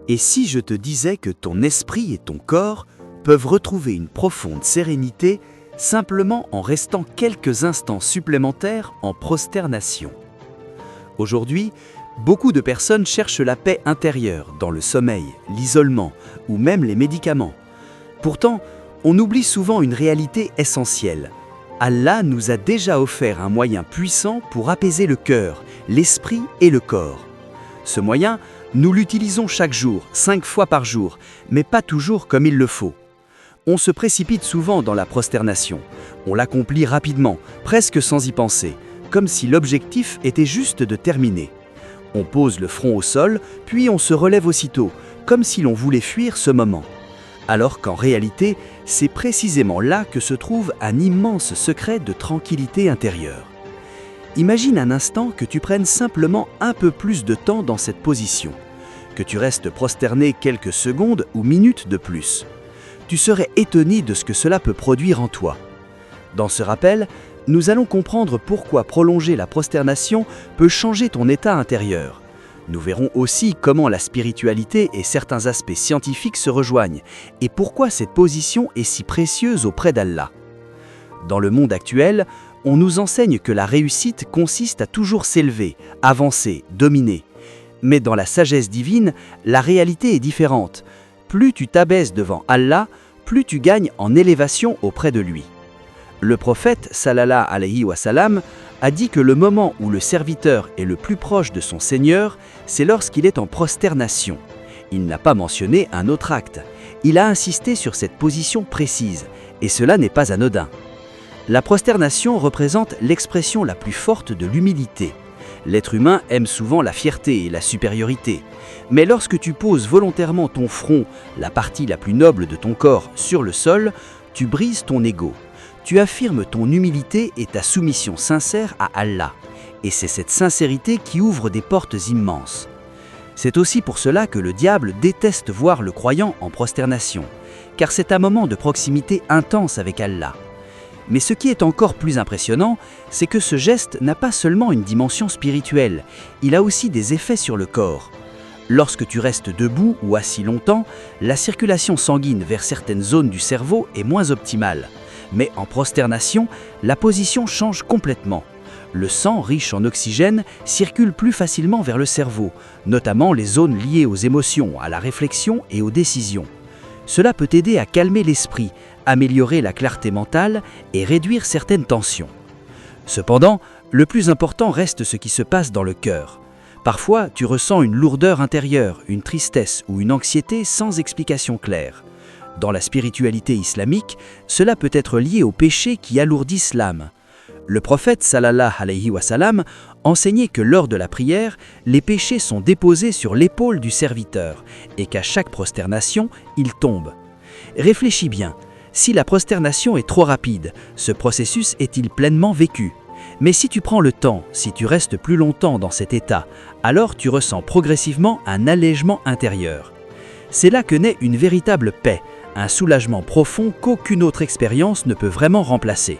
Et si je te disais que ton esprit et ton corps peuvent retrouver une profonde sérénité simplement en restant quelques instants supplémentaires en prosternation? Aujourd'hui, beaucoup de personnes cherchent la paix intérieure dans le sommeil, l'isolement ou même les médicaments. Pourtant, on oublie souvent une réalité essentielle. Allah nous a déjà offert un moyen puissant pour apaiser le cœur, l'esprit et le corps. Ce moyen, nous l'utilisons chaque jour, 5 fois par jour, mais pas toujours comme il le faut. On se précipite souvent dans la prosternation. On l'accomplit rapidement, presque sans y penser, comme si l'objectif était juste de terminer. On pose le front au sol, puis on se relève aussitôt, comme si l'on voulait fuir ce moment. Alors qu'en réalité, c'est précisément là que se trouve un immense secret de tranquillité intérieure. Imagine un instant que tu prennes simplement un peu plus de temps dans cette position, que tu restes prosterné quelques secondes ou minutes de plus. Tu serais étonné de ce que cela peut produire en toi. Dans ce rappel, nous allons comprendre pourquoi prolonger la prosternation peut changer ton état intérieur. Nous verrons aussi comment la spiritualité et certains aspects scientifiques se rejoignent et pourquoi cette position est si précieuse auprès d'Allah. Dans le monde actuel, on nous enseigne que la réussite consiste à toujours s'élever, avancer, dominer. Mais dans la sagesse divine, la réalité est différente. Plus tu t'abaisses devant Allah, plus tu gagnes en élévation auprès de lui. Le prophète, sallallahu alayhi wa sallam, a dit que le moment où le serviteur est le plus proche de son Seigneur, c'est lorsqu'il est en prosternation. Il n'a pas mentionné un autre acte. Il a insisté sur cette position précise, et cela n'est pas anodin. La prosternation représente l'expression la plus forte de l'humilité. L'être humain aime souvent la fierté et la supériorité. Mais lorsque tu poses volontairement ton front, la partie la plus noble de ton corps, sur le sol, tu brises ton ego. Tu affirmes ton humilité et ta soumission sincère à Allah. Et c'est cette sincérité qui ouvre des portes immenses. C'est aussi pour cela que le diable déteste voir le croyant en prosternation, car c'est un moment de proximité intense avec Allah. Mais ce qui est encore plus impressionnant, c'est que ce geste n'a pas seulement une dimension spirituelle, il a aussi des effets sur le corps. Lorsque tu restes debout ou assis longtemps, la circulation sanguine vers certaines zones du cerveau est moins optimale. Mais en prosternation, la position change complètement. Le sang, riche en oxygène, circule plus facilement vers le cerveau, notamment les zones liées aux émotions, à la réflexion et aux décisions. Cela peut aider à calmer l'esprit, améliorer la clarté mentale et réduire certaines tensions. Cependant, le plus important reste ce qui se passe dans le cœur. Parfois, tu ressens une lourdeur intérieure, une tristesse ou une anxiété sans explication claire. Dans la spiritualité islamique, cela peut être lié aux péchés qui alourdissent l'âme. Le prophète sallallahu alayhi wa sallam enseignait que lors de la prière, les péchés sont déposés sur l'épaule du serviteur et qu'à chaque prosternation, ils tombent. Réfléchis bien, si la prosternation est trop rapide, ce processus est-il pleinement vécu? Mais si tu prends le temps, si tu restes plus longtemps dans cet état, alors tu ressens progressivement un allègement intérieur. C'est là que naît une véritable paix, un soulagement profond qu'aucune autre expérience ne peut vraiment remplacer.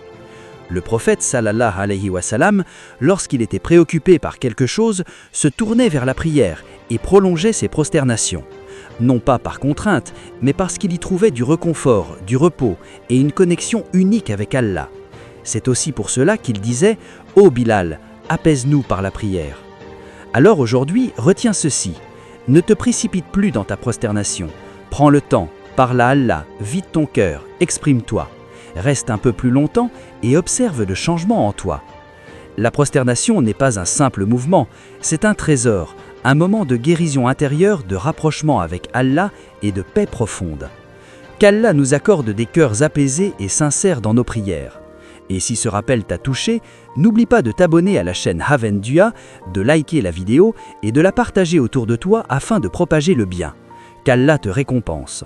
Le prophète sallallahu alayhi wa sallam, lorsqu'il était préoccupé par quelque chose, se tournait vers la prière et prolongeait ses prosternations. Non pas par contrainte, mais parce qu'il y trouvait du réconfort, du repos et une connexion unique avec Allah. C'est aussi pour cela qu'il disait « Ô Bilal, apaise-nous par la prière ». Alors aujourd'hui, retiens ceci. Ne te précipite plus dans ta prosternation. Prends le temps, parle à Allah, vide ton cœur, exprime-toi. Reste un peu plus longtemps et observe le changement en toi. La prosternation n'est pas un simple mouvement, c'est un trésor, un moment de guérison intérieure, de rapprochement avec Allah et de paix profonde. Qu'Allah nous accorde des cœurs apaisés et sincères dans nos prières. Et si ce rappel t'a touché, n'oublie pas de t'abonner à la chaîne Haven Dua, de liker la vidéo et de la partager autour de toi afin de propager le bien. Qu'Allah te récompense.